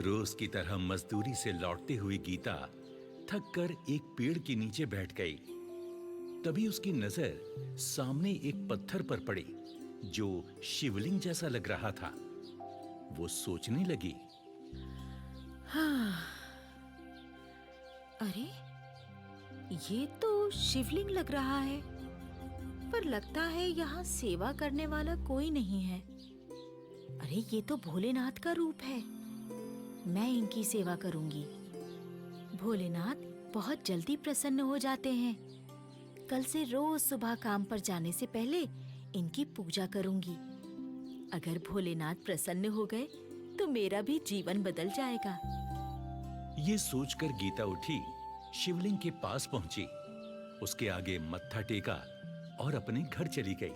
रोज की तरह मजदूरी से लौटते हुए गीता थक कर एक पेड़ के नीचे बैठ गई। तभी उसकी नजर सामने एक पत्थर पर पड़ी जो शिवलिंग जैसा लग रहा था। वो सोचने लगी, हाँ, अरे ये तो शिवलिंग लग रहा है, पर लगता है यहाँ सेवा करने वाला कोई नहीं है। अरे ये तो भोलेनाथ का रूप है, मैं इनकी सेवा करूंगी। भोलेनाथ बहुत जल्दी प्रसन्न हो जाते हैं। कल से रोज सुबह काम पर जाने से पहले इनकी पूजा करूंगी। अगर भोलेनाथ प्रसन्न हो गए तो मेरा भी जीवन बदल जाएगा। ये सोचकर गीता उठी, शिवलिंग के पास पहुंची, उसके आगे मत्था टेका और अपने घर चली गई।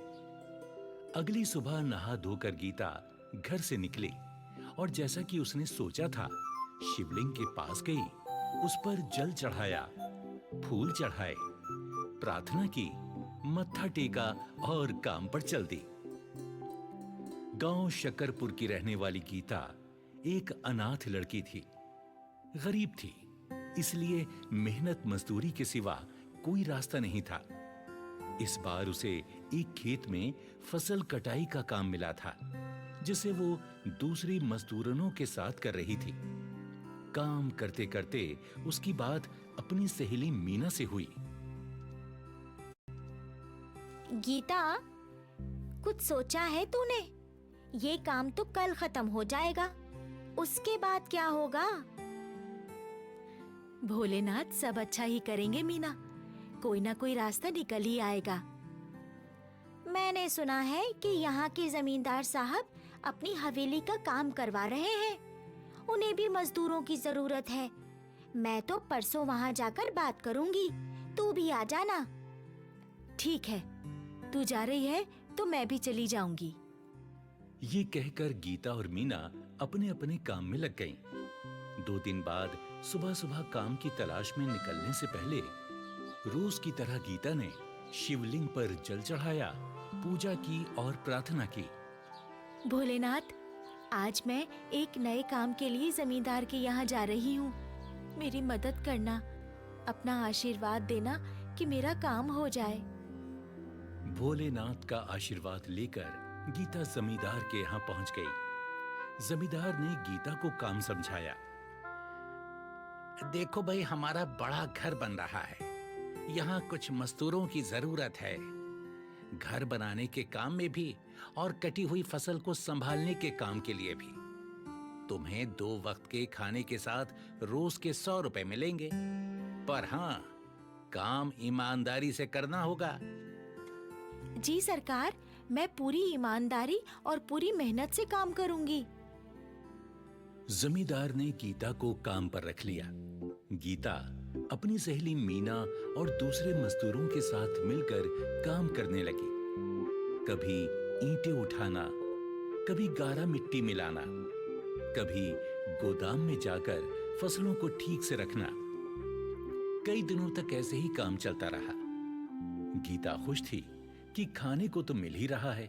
अगली सुबह नहा धोकर गीता घर से निकली और जैसा कि उसने सोचा था, शिवलिंग के पास गई, उस पर जल चढ़ाया, फूल चढ़ाए, प्रार्थना की, मत्था टेका और काम पर चल दी। गांव शकरपुर की रहने वाली गीता एक अनाथ लड़की थी। गरीब थी, इसलिए मेहनत मजदूरी के सिवा कोई रास्ता नहीं था। इस बार उसे एक खेत में फसल कटाई का काम मिला था, जिसे वो दूसरी मजदूरनों के साथ कर रही थी। काम करते करते उसकी बात अपनी सहेली मीना से हुई। गीता, कुछ सोचा है तूने? ये काम तो कल खत्म हो जाएगा, उसके बाद क्या होगा? भोलेनाथ सब अच्छा ही करेंगे मीना, कोई ना कोई रास्ता निकल ही आएगा। मैंने सुना है कि यहाँ के जमींदार साहब अपनी हवेली का काम करवा रहे हैं। उन्हें भी मजदूरों की जरूरत है। मैं तो परसों वहाँ जाकर बात करूंगी, तू भी आ जाना। ठीक है, तू जा रही है तो मैं भी चली जाऊंगी। ये कहकर गीता और मीना अपने अपने काम में लग गईं। 2 दिन बाद सुबह सुबह काम की तलाश में निकलने से पहले रोज की तरह गीता ने शिवलिंग पर जल चढ़ाया, पूजा की और प्रार्थना की। भोलेनाथ, आज मैं एक नए काम के लिए जमींदार के यहाँ जा रही हूँ। मेरी मदद करना, अपना आशीर्वाद देना कि मेरा काम हो जाए। भोलेनाथ का आशीर्वाद लेकर गीता जमींदार के यहाँ पहुंच गई। जमींदार ने गीता को काम समझाया। देखो भाई, हमारा बड़ा घर बन रहा है, यहाँ कुछ मजदूरों की जरूरत है, घर बनाने के काम में भी और कटी हुई फसल को संभालने के काम के लिए भी। तुम्हें 2 वक्त के खाने के साथ रोज के 100 रुपए मिलेंगे, पर हाँ, काम ईमानदारी से करना होगा। जी सरकार, मैं पूरी ईमानदारी और पूरी मेहनत से काम करूंगी। जमींदार ने गीता को काम पर रख लिया। गीता अपनी सहेली मीना और दूसरे मजदूरों के साथ मिलकर काम करने लगी। कभी ईंटें उठाना, कभी गारा मिट्टी मिलाना, कभी गोदाम में जाकर फसलों को ठीक से रखना। कई दिनों तक ऐसे ही काम चलता रहा। गीता खुश थी कि खाने को तो मिल ही रहा है।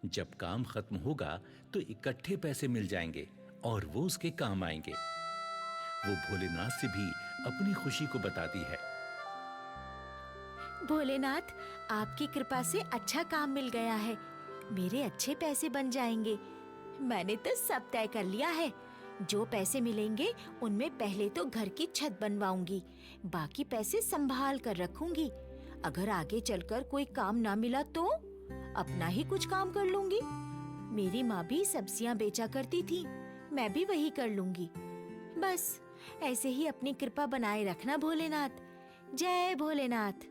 जब काम खत्म होगा तो इकट्ठे पैसे मिल जाएंगे और वो उसके काम आएंगे। वो भोलेनाथ से भी अपनी खुशी को बताती है। भोलेनाथ, आपकी कृपा से अच्छा काम मिल गया है, मेरे अच्छे पैसे बन जाएंगे। मैंने तो सब तय कर लिया है। जो पैसे मिलेंगे उनमें पहले तो घर की छत बनवाऊंगी, बाकी पैसे संभाल कर रखूंगी। अगर आगे चलकर कोई काम ना मिला तो अपना ही कुछ काम कर लूंगी। मेरी माँ भी सब्जियां बेचा करती थी, मैं भी वही कर लूंगी। बस ऐसे ही अपनी कृपा बनाए रखना भोलेनाथ। जय भोलेनाथ।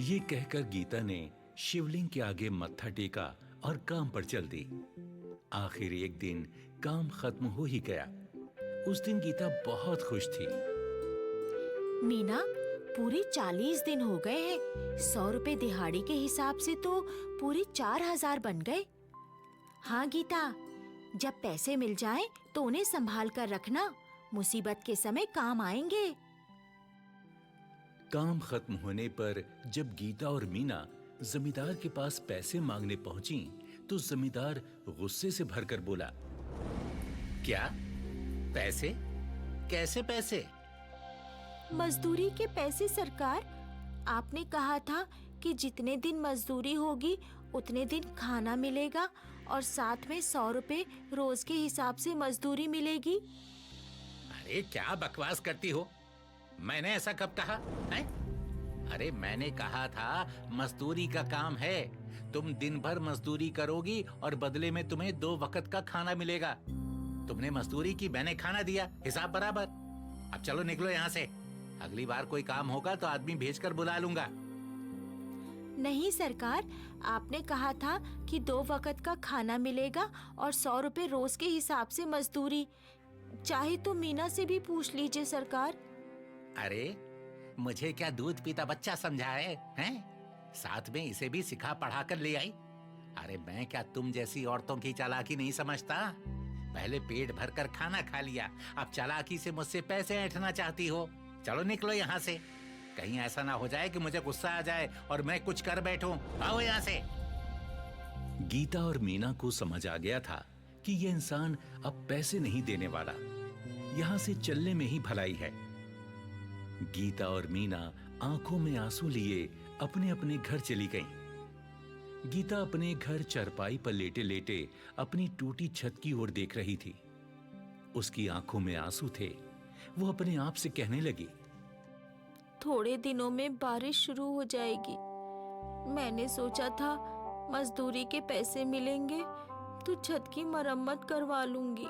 ये कहकर गीता ने शिवलिंग के आगे मत्था टेका और काम पर चल दी। आखिर एक दिन काम खत्म हो ही गया। उस दिन गीता बहुत खुश थी। मीना, पूरे 40 दिन हो गए हैं। 100 रुपए दिहाड़ी के हिसाब से तो पूरे 4000 बन गए। हाँ गीता, जब पैसे मिल जाएं तो उन्हें संभाल कर रखना, मुसीबत के समय काम आएंगे। काम खत्म होने पर जब गीता और मीना जमींदार के पास पैसे मांगने पहुंची तो जमींदार गुस्से से भरकर बोला, क्या पैसे? कैसे पैसे? मजदूरी के पैसे सरकार। आपने कहा था कि जितने दिन मजदूरी होगी उतने दिन खाना मिलेगा और साथ में 100 रुपए रोज के हिसाब से मजदूरी मिलेगी। अरे क्या बकवास करती हो? मैंने ऐसा कब कहा है? अरे मैंने कहा था मजदूरी का काम है, तुम दिन भर मजदूरी करोगी और बदले में तुम्हें 2 वक्त का खाना मिलेगा। तुमने मजदूरी की, मैंने खाना दिया, हिसाब बराबर। अब चलो निकलो यहाँ से। अगली बार कोई काम होगा तो आदमी भेजकर बुला लूंगा। नहीं सरकार, आपने कहा था कि 2 वक्त का खाना मिलेगा और 100 रुपए रोज के हिसाब से मजदूरी। चाहे तो मीना से भी पूछ लीजिए सरकार। अरे मुझे क्या दूध पीता बच्चा समझा हैं? साथ में इसे भी सिखा पढ़ा कर ले आई। अरे मैं क्या तुम जैसी औरतों की चालाकी नहीं समझता? पहले पेट भर कर खाना खा लिया, अब चालाकी से मुझसे पैसे ऐंठना चाहती हो। चलो निकलो यहाँ से, कहीं ऐसा ना हो जाए कि मुझे गुस्सा आ जाए और मैं कुछ कर बैठूं। आओ यहाँ से। गीता और मीना को समझ आ गया था कि यह इंसान अब पैसे नहीं देने वाला, यहां से चलने में ही भलाई है। गीता और मीना आंखों में आंसू लिए अपने अपने घर चली गईं। गीता अपने घर चारपाई पर लेटे लेटे अपनी टूटी छत की ओर देख रही थी। उसकी आंखों में आंसू थे। वो अपने आप से कहने लगी, थोड़े दिनों में बारिश शुरू हो जाएगी। मैंने सोचा था मजदूरी के पैसे मिलेंगे तो छत की मरम्मत करवा लूंगी,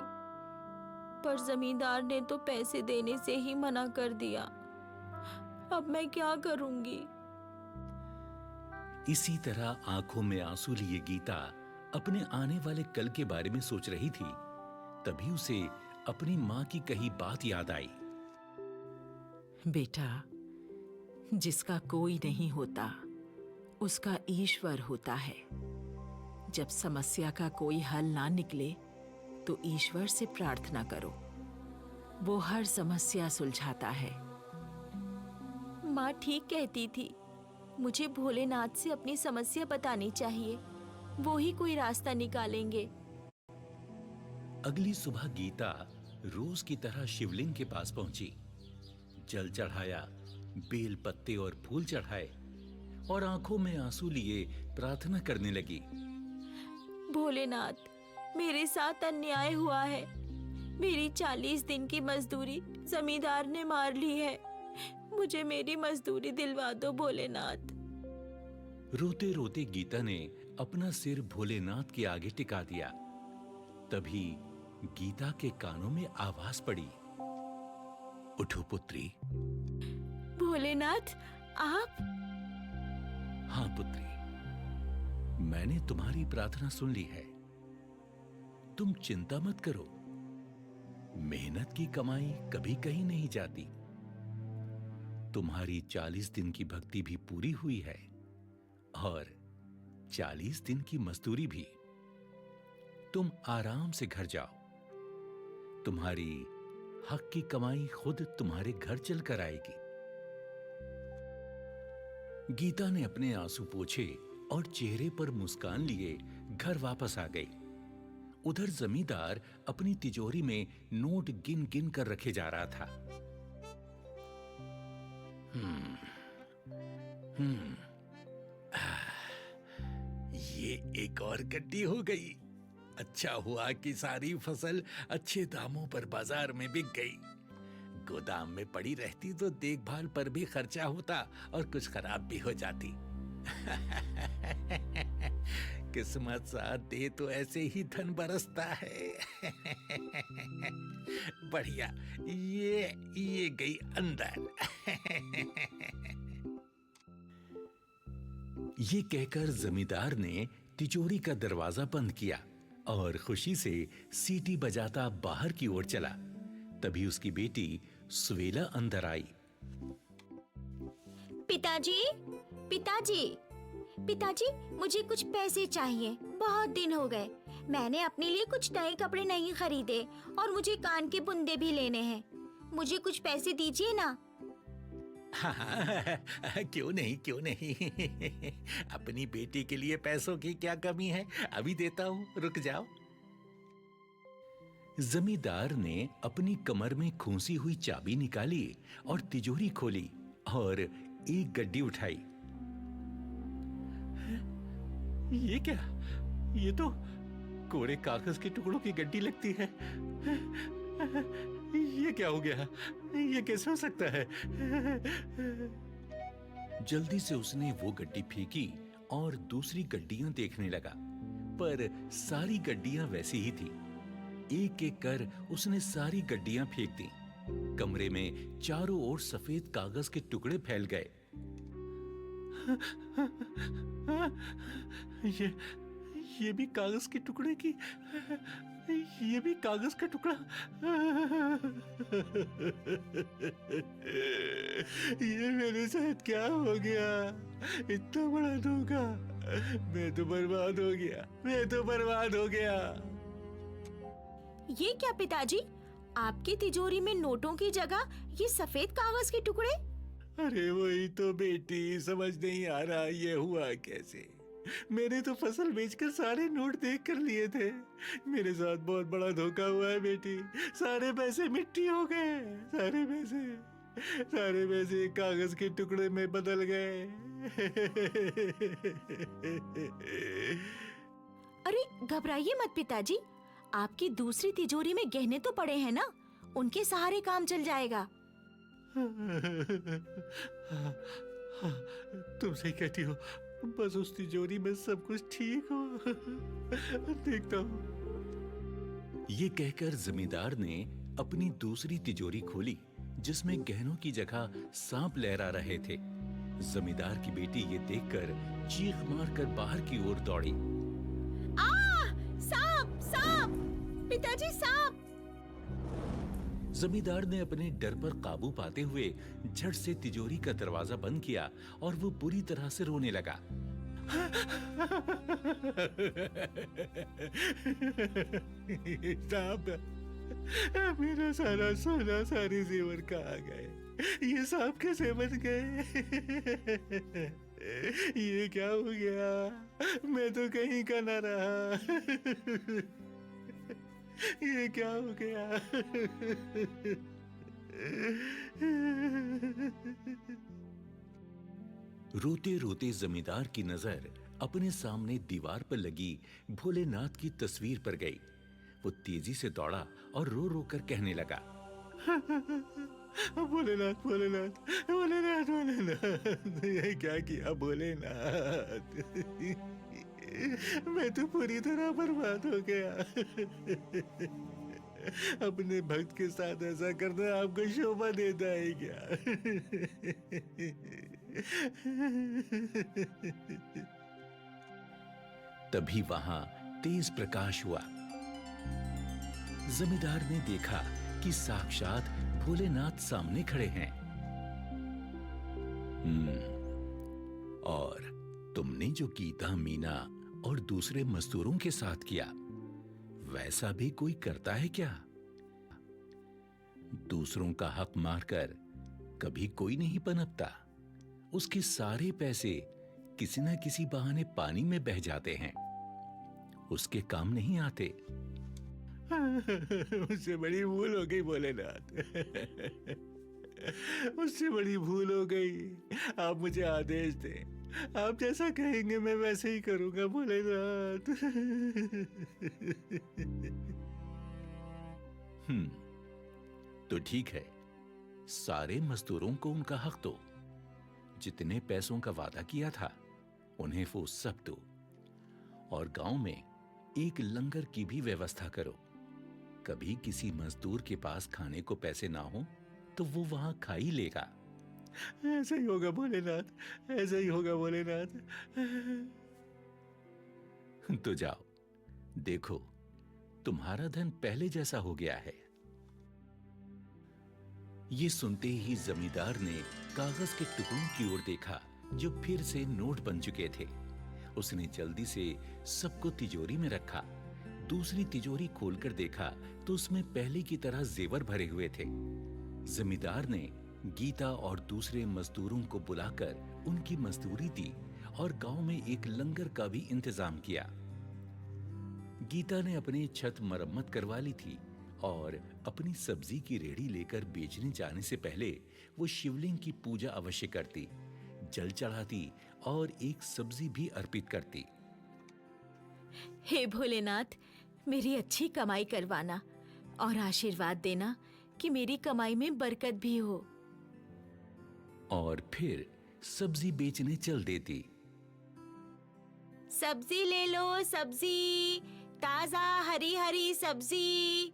पर जमींदार ने तो पैसे देने से ही मना कर दिया। अब मैं क्या करूंगी? इसी तरह आंखों में आंसू लिए गीता अपने आने वाले कल के बारे में सोच रही थी। तभी उसे अपनी माँ की कही बात याद आई। बेटा, जिसका कोई नहीं होता उसका ईश्वर होता है। जब समस्या का कोई हल ना निकले तो ईश्वर से प्रार्थना करो, वो हर समस्या सुलझाता है। माँ ठीक कहती थी, मुझे भोलेनाथ से अपनी समस्या बतानी चाहिए, वो ही कोई रास्ता निकालेंगे। अगली सुबह गीता रोज की तरह शिवलिंग के पास पहुंची। जल चढ़ाया, बेल पत्ते और फूल चढ़ाए और आंखों में आंसू लिए प्रार्थना करने लगी। भोलेनाथ, मेरे साथ अन्याय हुआ है। मेरी 40 दिन की मजदूरी जमींदार ने मार ली है। मुझे मेरी मजदूरी दिलवा दो भोलेनाथ। रोते रोते गीता ने अपना सिर भोलेनाथ के आगे टिका दिया। तभी गीता के कानों में आवाज पड़ी, उठो पुत्री। भोलेनाथ, आप? हाँ पुत्री, मैंने तुम्हारी प्रार्थना सुन ली है। तुम चिंता मत करो, मेहनत की कमाई कभी कहीं नहीं जाती। तुम्हारी 40 दिन की भक्ति भी पूरी हुई है और 40 दिन की मजदूरी भी। तुम आराम से घर जाओ, तुम्हारी हक की कमाई खुद तुम्हारे घर चलकर आएगी। गीता ने अपने आंसू पोंछे और चेहरे पर मुस्कान लिए घर वापस आ गई। उधर जमींदार अपनी तिजोरी में नोट गिन गिन कर रखे जा रहा था। ये एक और गड्डी हो गई। अच्छा हुआ कि सारी फसल अच्छे दामों पर बाजार में बिक गई। गोदाम में पड़ी रहती तो देखभाल पर भी खर्चा होता और कुछ खराब भी हो जाती। किस्मत साथ दे तो ऐसे ही धन बरसता है। बढ़िया, ये गई अंदर। ये कहकर जमींदार ने तिजोरी का दरवाजा बंद किया और खुशी से सीटी बजाता बाहर की ओर चला। तभी उसकी बेटी सुवेला अंदर आई। पिताजी, पिताजी, पिताजी, मुझे कुछ पैसे चाहिए। बहुत दिन हो गए, मैंने अपने लिए कुछ नए कपड़े नहीं खरीदे और मुझे कान के बुंदे भी लेने हैं। मुझे कुछ पैसे दीजिए ना। हाँ, क्यों नहीं, क्यों नहीं। अपनी बेटी के लिए पैसों की क्या कमी है, अभी देता हूँ, रुक जाओ। जमींदार ने अपनी कमर में खूंसी हुई चाबी निकाली और तिजोरी खोली और एक गड्डी उठाई। ये क्या? ये तो कोरे कागज के टुकड़ों की गड्डी लगती है। ये क्या हो गया? ये कैसे हो सकता है? जल्दी से उसने वो गड्डी फेंकी और दूसरी गड्डियां देखने लगा, पर सारी गड्डियां वैसी ही थी। एक एक कर उसने सारी गड्डियां फेंक दी। कमरे में चारों ओर सफेद कागज के टुकड़े फैल गए। ये भी कागज के टुकड़े की, ये भी कागज का टुकड़ा। ये मेरे साथ क्या हो गया? इतना बड़ा धोखा! मैं तो बर्बाद हो गया, मैं तो बर्बाद हो गया। ये क्या पिताजी, आपकी तिजोरी में नोटों की जगह ये सफेद कागज के टुकड़े? अरे वही तो बेटी, समझ नहीं आ रहा ये हुआ कैसे। मैंने तो फसल बेचकर सारे नोट देख कर लिए थे। मेरे साथ बहुत बड़ा धोखा हुआ है बेटी। सारे पैसे मिट्टी हो गए, सारे पैसे कागज के टुकड़े में बदल गए। अरे घबराइए मत पिताजी, आपकी दूसरी तिजोरी में गहने तो पड़े हैं ना, उनके सहारे काम चल जाएगा। तुम सही कहती हो, बस उस तिजोरी में सब कुछ ठीक हो। देखता हूँ। ये कहकर जमींदार ने अपनी दूसरी तिजोरी खोली, जिसमें गहनों की जगह सांप लहरा रहे थे। जमींदार की बेटी ये देखकर चीख मारकर बाहर की ओर दौड़ी। सांप, सांप! पिताजी, सांप! जमींदार ने अपने डर पर काबू पाते हुए झट से तिजोरी का दरवाजा बंद किया और वो बुरी तरह से रोने लगा। सांप! मेरा सारा सोना, सारे जेवर कहाँ गए? ये सांप कैसे बन गए? ये क्या हो गया? मैं तो कहीं का ना रहा। ये क्या हो गया? रोते रोते जमींदार की नजर अपने सामने दीवार पर लगी भोलेनाथ की तस्वीर पर गई। वो तेजी से दौड़ा और रो रो कर कहने लगा, भोलेनाथ, भोलेनाथ, भोलेनाथ, भोलेनाथ, ये क्या किया भोलेनाथ? मैं तो पूरी तरह बर्बाद हो गया। अपने भक्त के साथ ऐसा करना आपको शोभा देता है क्या? तभी वहां तेज प्रकाश हुआ। जमींदार ने देखा कि साक्षात भोलेनाथ सामने खड़े हैं। और तुमने जो गीता, मीना और दूसरे मजदूरों के साथ किया, वैसा भी कोई करता है क्या? दूसरों का हक मारकर कभी कोई नहीं पनपता। उसके सारे पैसे किसी न किसी बहाने पानी में बह जाते हैं, उसके काम नहीं आते। मुझसे बड़ी भूल हो गई भोलेनाथ। मुझसे बड़ी भूल हो गई। आप मुझे आदेश दें, आप जैसा कहेंगे मैं वैसे ही करूंगा भोलेनाथ। तो ठीक है, सारे मजदूरों को उनका हक दो। जितने पैसों का वादा किया था उन्हें वो सब दो, और गांव में एक लंगर की भी व्यवस्था करो। कभी किसी मजदूर के पास खाने को पैसे ना हो तो वो वहां खा ही लेगा। ऐसा ही होगा भोलेनाथ, ऐसा ही होगा भोलेनाथ। तो जाओ, देखो तुम्हारा धन पहले जैसा हो गया है। ये सुनते ही जमींदार ने कागज के टुकड़ों की ओर देखा जो फिर से नोट बन चुके थे। उसने जल्दी से सबको तिजोरी में रखा। दूसरी तिजोरी खोलकर देखा तो उसमें पहले की तरह जेवर भरे हुए थे। जमींदार ने गीता और दूसरे मजदूरों को बुलाकर उनकी मजदूरी दी और गांव में एक लंगर का भी इंतजाम किया। गीता ने अपनी छत मरम्मत करवा ली थी और अपनी सब्जी की रेहड़ी लेकर बेचने जाने से पहले वो शिवलिंग की पूजा अवश्य करती, जल चढ़ाती और एक सब्जी भी अर्पित करती। हे भोलेनाथ, मेरी अच्छी कमाई करवाना और आशीर्वाद देना कि मेरी कमाई में बरकत भी हो। और फिर सब्जी बेचने चल देती। सब्जी ले लो, सब्जी, ताजा हरी हरी सब्जी।